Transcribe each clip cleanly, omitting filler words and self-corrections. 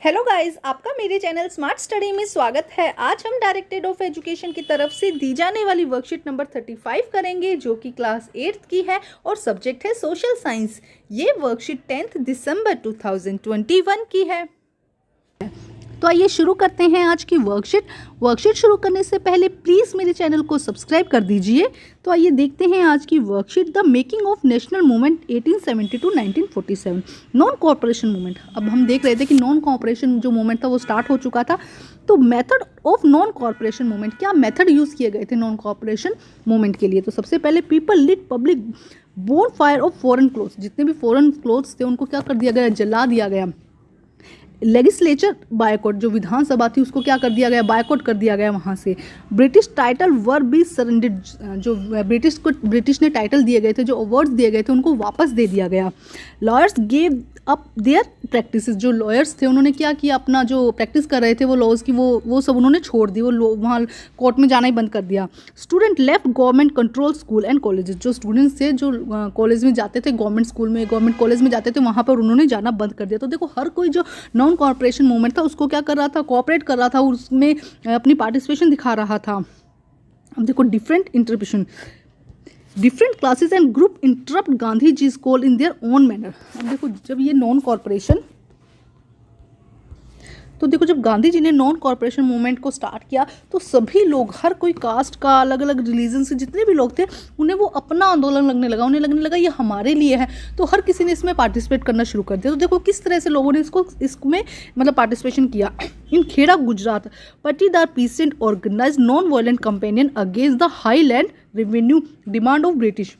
Hello guys, आपका मेरे channel smart study में स्वागत है। आज हम डायरेक्टेड ऑफ एजुकेशन की तरफ से दी जाने वाली वर्कशीट नंबर 35 करेंगे, जो कि क्लास 8th की है और सब्जेक्ट है सोशल साइंस। ये वर्कशीट 10 दिसंबर 2021 की है। तो आइए शुरू करते हैं आज की वर्कशीट शुरू करने से पहले प्लीज़ मेरे चैनल को सब्सक्राइब कर दीजिए। तो आइए देखते हैं आज की worksheet, the making of national movement 1870 to 1947, non corporation movement. अब हम देख रहे थे कि नॉन कॉर्पोरेशन जो मूवमेंट था वो स्टार्ट हो चुका था। तो method of non corporation movement, क्या मेथड यूज़ किए गए थे नॉन कॉर्पोरेशन मूवमेंट के लिए? तो सबसे पहले people lit public bonfire of foreign clothes, जितने भी फॉरेन क्लोथ्स थे उनको क्या कर दिया गया? जला दिया गया। लेजिस्लेचर बायकॉट, जो विधानसभा थी उसको क्या कर दिया गया? बायकॉट कर दिया गया वहाँ से। ब्रिटिश टाइटल वर बी सरेंडर्ड, जो ब्रिटिश ने टाइटल दिए गए थे, जो अवार्ड्स दिए गए थे उनको वापस दे दिया गया। Lawyers gave up their practices, जो लॉयर्स थे उन्होंने क्या किया? अपना जो प्रैक्टिस कर रहे थे वो लॉज की, वो सब उन्होंने छोड़ दी, वो वहाँ कोर्ट में जाना ही बंद कर दिया। Student left government control school and colleges, जो स्टूडेंट्स थे जो कॉलेज में जाते थे, गवर्नमेंट स्कूल में गवर्नमेंट कॉलेज में जाते थे, वहाँ पर उन्होंने जाना बंद कर दिया। तो देखो, हर कोई जो नॉन कॉर्पोरेशन मूवमेंट था उसको क्या कर रहा था? कोऑपरेट कर रहा था, उसमें अपनी पार्टिसिपेशन दिखा रहा था। अब देखो, different interpretation, different classes and group interrupt Gandhi ji call in their own manner. अब देखो, जब ये नॉन कॉर्पोरेशन, तो देखो जब गांधी जी ने नॉन कॉर्पोरेशन मूवमेंट को स्टार्ट किया तो सभी लोग, हर कोई कास्ट का, अलग अलग रिलीजन से जितने भी लोग थे, उन्हें वो अपना आंदोलन लगने लगा, उन्हें लगने लगा ये हमारे लिए है। तो हर किसी ने इसमें पार्टिसिपेट करना शुरू कर दिया। तो देखो किस तरह से लोगों ने इसमें मतलब पार्टिसिपेशन किया। इन Kheda Gujarat, Patidar peasant organize non violent companion against the high land revenue demand of British.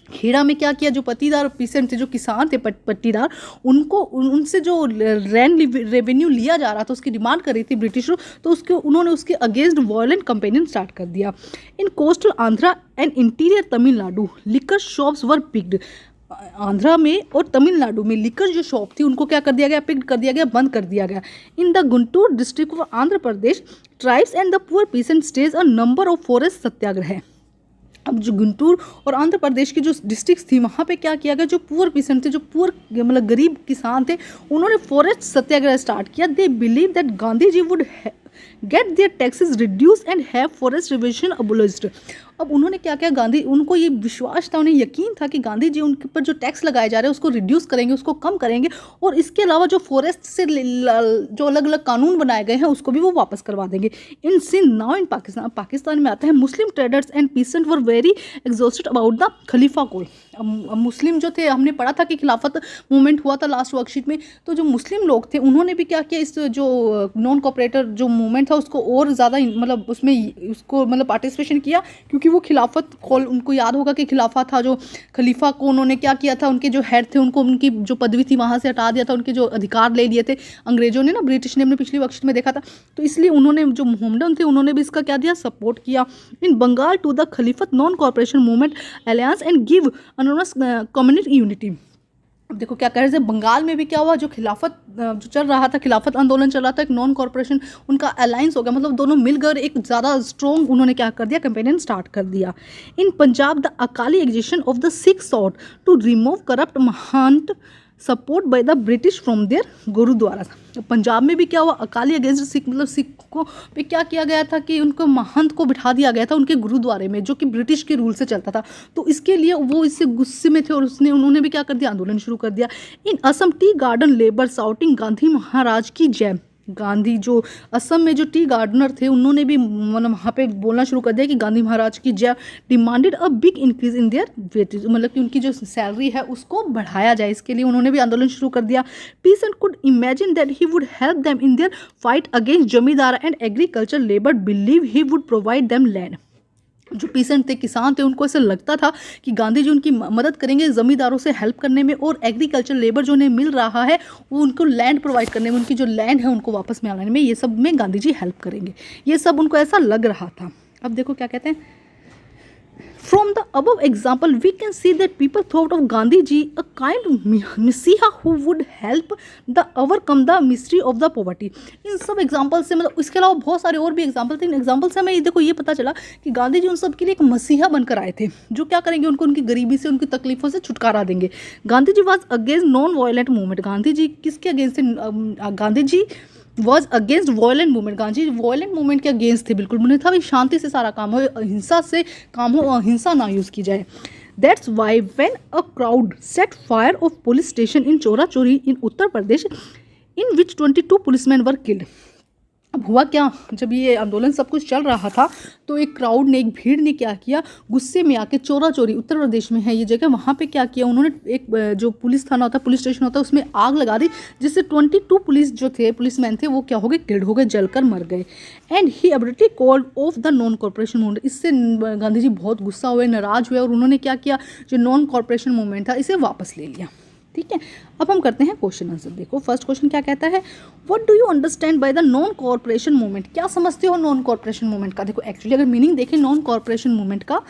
Kheda में क्या किया? जो पट्टीदार पीसेंट थे, जो किसान थे पट्टीदार, उनको उनसे जो लैंड रेवेन्यू लिया जा रहा था उसकी डिमांड कर रही थी ब्रिटिश, तो उन्होंने उसके अगेंस्ट वायलेंट कंपेनियन स्टार्ट कर दिया। इन coastal Andhra and interior Tamil Nadu liquor shops were picked, Andhra में और तमिलनाडु में लिकर जो शॉप थी उनको क्या कर दिया गया? पिक्ड कर दिया गया, बंद कर दिया गया। In the Guntur district of Andhra Pradesh, tribes and the poor peasant stage a number of forest satyagraha. अब जो गुंटूर और आंध्र प्रदेश की जो डिस्ट्रिक्ट्स थी वहाँ पे क्या किया गया? जो पुअर पीसेंट थे, जो पुअर मतलब गरीब किसान थे, उन्होंने फॉरेस्ट सत्याग्रह स्टार्ट किया। They believe that Gandhi ji would get their taxes reduce and have forest reservation abolished. अब उन्होंने क्या किया? गांधी, उनको ये विश्वास था, उन्हें यकीन था कि गांधी जी उनके ऊपर जो टैक्स लगाए जा रहे हैं उसको रिड्यूस करेंगे, उसको कम करेंगे, और इसके अलावा जो फॉरेस्ट से जो अलग अलग कानून बनाए गए हैं उसको भी वो वापस करवा देंगे। In Sindh, now in Pakistan, Pakistan में आता है, Muslim traders and peasant were very exhausted about the Khalifa call. Muslim जो थे, हमने पढ़ा था कि खिलाफत मूवमेंट हुआ था लास्ट वर्कशीट में, तो जो मुस्लिम लोग थे उन्होंने भी क्या किया? इस जो नॉन कॉपरेटर जो मूवमेंट था उसको और ज़्यादा मतलब उसमें उसको मतलब पार्टिसिपेशन किया, क्योंकि वो खिलाफत कॉल, उनको याद होगा कि खिलाफा था, जो खलीफा को उन्होंने क्या किया था? उनके जो हेड थे उनको उनकी जो पदवी थी वहाँ से हटा दिया था, उनके जो अधिकार ले लिए थे अंग्रेजों ने ना, ब्रिटिश ने, हमने पिछली वर्कशीट में देखा था। तो इसलिए उन्होंने, जो मोहम्मदन थे, उन्होंने भी इसका क्या दिया? सपोर्ट किया। In Bengal to the Khilafat non corporation movement alliance and give anonymous community unity. अब देखो क्या कह रहे थे, बंगाल में भी क्या हुआ? जो खिलाफत जो चल रहा था, खिलाफत आंदोलन चल रहा था, एक नॉन कॉर्पोरेशन उनका अलायंस हो गया, मतलब दोनों मिलकर एक ज़्यादा स्ट्रॉन्ग उन्होंने क्या कर दिया? कैंपेनियन स्टार्ट कर दिया। In Punjab the Akali agitation of the Sikh sought to remove corrupt mahant support by the British from their gurdwara. Punjab में भी क्या हुआ? अकाली अगेंस्ट सिख, मतलब सिखों पे क्या किया गया था कि उनको महंत को बिठा दिया गया था उनके गुरुद्वारे में, जो कि ब्रिटिश के रूल से चलता था। तो इसके लिए वो इससे गुस्से में थे और उन्होंने भी क्या कर दिया? आंदोलन शुरू कर दिया। In Assam tea garden labour shouting Gandhi Maharaj की जय। गांधी, जो असम में जो टी गार्डनर थे, उन्होंने भी मतलब वहाँ पे बोलना शुरू कर दिया कि गांधी महाराज की जय। Demanded a big increase in their weightage, मतलब कि उनकी जो सैलरी है उसको बढ़ाया जाए, इसके लिए उन्होंने भी आंदोलन शुरू कर दिया। Peasant could imagine that he would help them in their fight against zamindar and agriculture labour, believe he would provide them land. जो पीसेंट थे, किसान थे, उनको ऐसा लगता था कि गांधी जी उनकी मदद करेंगे ज़मींदारों से हेल्प करने में, और एग्रीकल्चर लेबर जो उन्हें मिल रहा है वो उनको लैंड प्रोवाइड करने में, उनकी जो लैंड है उनको वापस में लाने में, ये सब में गांधी जी हेल्प करेंगे। ये सब उनको ऐसा लग रहा था। अब देखो क्या कहते हैं, From the above example, we can see that people thought of Gandhi ji a kind of messiah who would help the overcome the mystery of the poverty. इन सब एग्जाम्पल से, मतलब इसके अलावा बहुत सारे और भी एग्जाम्पल थे, इन एग्जाम्पल से हमें देखो ये पता चला कि गांधी जी उन सब के लिए एक मसीहा बनकर आए थे, जो क्या करेंगे, उनको उनकी गरीबी से, उनकी तकलीफों से छुटकारा देंगे. Gandhi ji was against non violent movement. Gandhi ji किसके अगेंस्ट थे? Gandhi ji was against violent movement. Gandhi ji violent movement के अगेंस्ट थे बिल्कुल. उन्हें था भाई शांति से सारा काम हो, हिंसा से काम हो, हिंसा ना यूज़ की जाए. That's why when a crowd set fire of police station इन चोरा चोरी इन उत्तर प्रदेश इन विच 22 पुलिसमैन वर किल्ड. अब हुआ क्या, जब ये आंदोलन सब कुछ चल रहा था तो एक क्राउड ने, एक भीड़ ने क्या किया, गुस्से में आके चोरा चोरी, उत्तर प्रदेश में है ये जगह, वहाँ पे क्या किया उन्होंने, एक जो पुलिस थाना होता है, पुलिस स्टेशन होता है, उसमें आग लगा दी, जिससे 22 पुलिस जो थे, पुलिसमैन थे, वो क्या हो गए, किल्ड हो गए, जलकर मर गए. And he abruptly called off the non corporation movement. इससे गांधी जी बहुत गुस्सा हुए, नाराज हुए, और उन्होंने क्या किया, जो नॉन कॉर्पोरेशन मूवमेंट था इसे वापस ले लिया. ठीक है, अब हम करते हैं क्वेश्चन आंसर. देखो फर्स्ट क्वेश्चन क्या कहता है, what do you understand by the non corporation movement. क्या समझते हो नॉन कॉर्पोरेशन मूवमेंट का? देखो एक्चुअली अगर मीनिंग देखें नॉन कॉर्पोरेशन मूवमेंट का,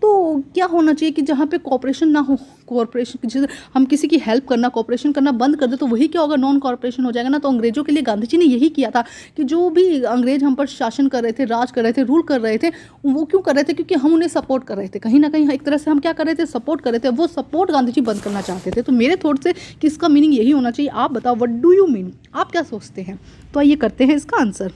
तो क्या होना चाहिए कि जहाँ पे कॉर्पोरेशन ना हो, कॉर्पोरेशन जैसे हम किसी की हेल्प करना, कॉर्पोरेशन करना बंद कर दे, तो वही क्या होगा, नॉन कॉर्पोरेशन हो जाएगा ना. तो अंग्रेजों के लिए गांधी जी ने यही किया था कि जो भी अंग्रेज हम पर शासन कर रहे थे, राज कर रहे थे, रूल कर रहे थे, वो क्यों कर रहे थे, क्योंकि हम उन्हें सपोर्ट कर रहे थे. कहीं ना कहीं एक तरह से हम क्या कर रहे थे, सपोर्ट कर रहे थे. वो सपोर्ट गांधी जी बंद करना चाहते थे. तो मेरे थॉट से कि इसका मीनिंग यही होना चाहिए. आप बताओ व्हाट डू यू मीन, आप क्या सोचते हैं? तो आइए करते हैं इसका आंसर.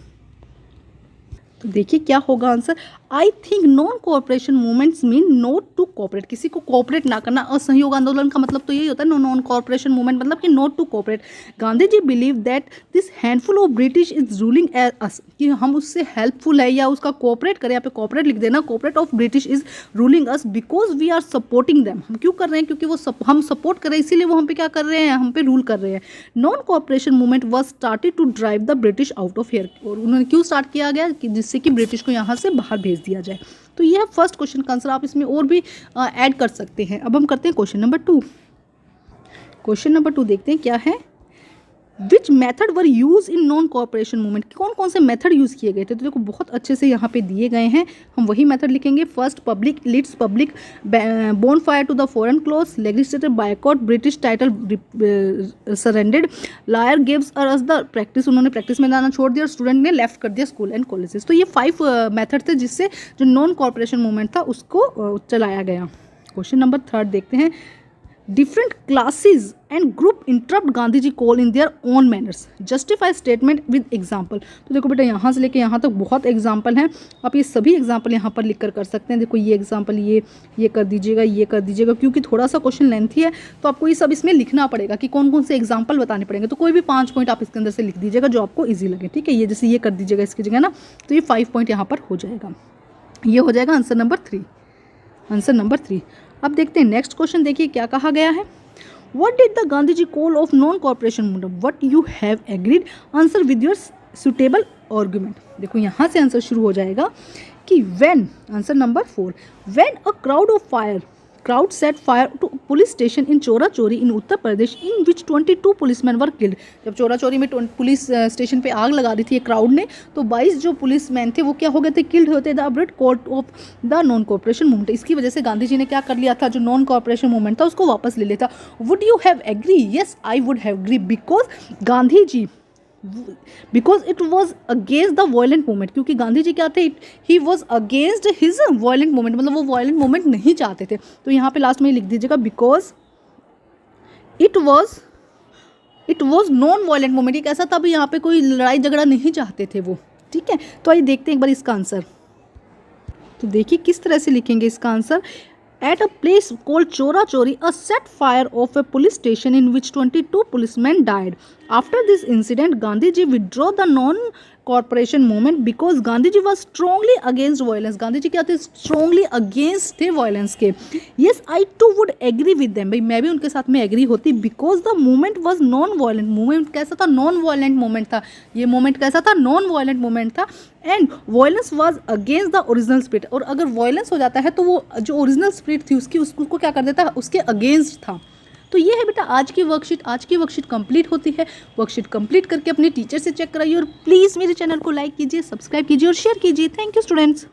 तो देखिए क्या होगा answer. I think non cooperation movements mean not to cooperate. किसी को कोऑपरेट ना करना. असहयोग आंदोलन का मतलब तो यही होता है, नॉन कोऑपरेशन मूवमेंट मतलब कि not to cooperate. Gandhi ji believe that this handful of British is ruling as us, कि हम उससे हेल्पफुल है या उसका कोऑपरेट करें. यहाँ पे कोऑपरेट लिख देना, cooperate of British is ruling us because we are supporting them. हम क्यों कर रहे हैं, क्योंकि वो हम सपोर्ट कर रहे हैं, इसीलिए वो हम पे क्या कर रहे हैं, हम पे रूल कर रहे हैं. Non cooperation movement was started to drive the British out of here. और उन्होंने क्यों स्टार्ट किया गया, कि जिससे कि ब्रिटिश को यहाँ से बाहर भेज दिया जाए. तो यह फर्स्ट क्वेश्चन का आंसर. आप इसमें और भी ऐड कर सकते हैं. अब हम करते हैं क्वेश्चन नंबर 2. क्वेश्चन नंबर 2 देखते हैं क्या है. Which method were use in non corporation movement. कौन कौन से मेथड यूज़ किए गए थे? तो देखो बहुत अच्छे से यहाँ पे दिए गए हैं, हम वही मेथड लिखेंगे. First, public leads public bonfire to the foreign clothes, legislative boycott, British title surrendered, lawyer gives us the practice. उन्होंने प्रैक्टिस में जाना छोड़ दिया और स्टूडेंट ने लेफ्ट कर दिया स्कूल एंड कॉलेजेस. तो ये 5 मेथड थे जिससे जो नॉन कॉर्पोरेशन मूवमेंट था उसको चलाया गया. क्वेश्चन नंबर 3 देखते हैं. Different classes and group interrupt Gandhi ji call in their own manners. Justify statement with example. तो देखो बेटा यहाँ से लेके यहाँ तक बहुत एग्जाम्पल हैं. आप ये सभी एग्जाम्पल यहाँ पर लिख कर सकते हैं. देखो ये एग्जाम्पल ये कर दीजिएगा, ये कर दीजिएगा, क्योंकि थोड़ा सा क्वेश्चन लेंथी है तो आपको ये सब इसमें लिखना पड़ेगा कि कौन कौन से एग्जाम्पल बताने पड़ेंगे. तो कोई भी 5 पॉइंट आप इसके अंदर से लिख दीजिएगा जो आपको ईजी लगे. ठीक है, ये जैसे ये कर दीजिएगा इसकी जगह ना, तो ये 5 पॉइंट यहाँ पर हो जाएगा. ये हो जाएगा आंसर नंबर 3. Answer number 3. अब देखते हैं नेक्स्ट क्वेश्चन. देखिए क्या कहा गया है. What did the Gandhi ji call of non-cooperation movement? What you have agreed? Answer with your suitable argument. देखो यहाँ से आंसर शुरू हो जाएगा कि when, answer number 4, when a crowd set fire to police station in चोरा चोरी in Uttar Pradesh in which 22 policemen were killed. जब चोरा चोरी में पुलिस स्टेशन पे आग लगा दी थी एक क्राउड ने, तो 22 जो पुलिसमैन थे वो क्या हो गए थे, किल्ड होते. The abrupt called off the non corporation movement. इसकी वजह से गांधी जी ने क्या कर लिया था, जो नॉन कॉर्पोरेशन मूवमेंट था उसको वापस ले लिया था. Would you have agree? Yes I would have agree because Gandhi ji, because it was against the violent movement. क्योंकि गांधी जी क्या थे, he was against his violent movement, मतलब वो वायलेंट मूवमेंट नहीं चाहते थे. तो यहाँ पे लास्ट में लिख दीजिएगा because it was non violent movement. एक ऐसा था भी यहाँ पे कोई लड़ाई झगड़ा नहीं चाहते थे वो. ठीक है, तो आइए देखते हैं एक बार इसका आंसर. तो देखिए किस तरह से लिखेंगे इसका answer. At a place called Chora Chori, a set fire of a police station in which 22 policemen died. After this incident, Gandhi ji withdrew the non-corporation movement because Gandhi ji was strongly against violence. Gandhi ji क्या थे, strongly against थे violence के. Yes, I too would agree with them. भाई मैं भी उनके साथ में agree होती because the movement was non-violent. Movement कैसा था, non-violent movement था. ये movement कैसा था, non-violent movement था. And violence was against the original spirit. और अगर वायलेंस हो जाता है तो वो जो ओरिजिनल स्पिरिट थी उसको क्या कर देता है, उसके अगेंस्ट था. तो ये है बेटा आज की वर्कशीट कंप्लीट होती है. वर्कशीट कंप्लीट करके अपने टीचर से चेक कराइए और प्लीज़ मेरे चैनल को लाइक कीजिए, सब्सक्राइब कीजिए और शेयर कीजिए. Thank you students.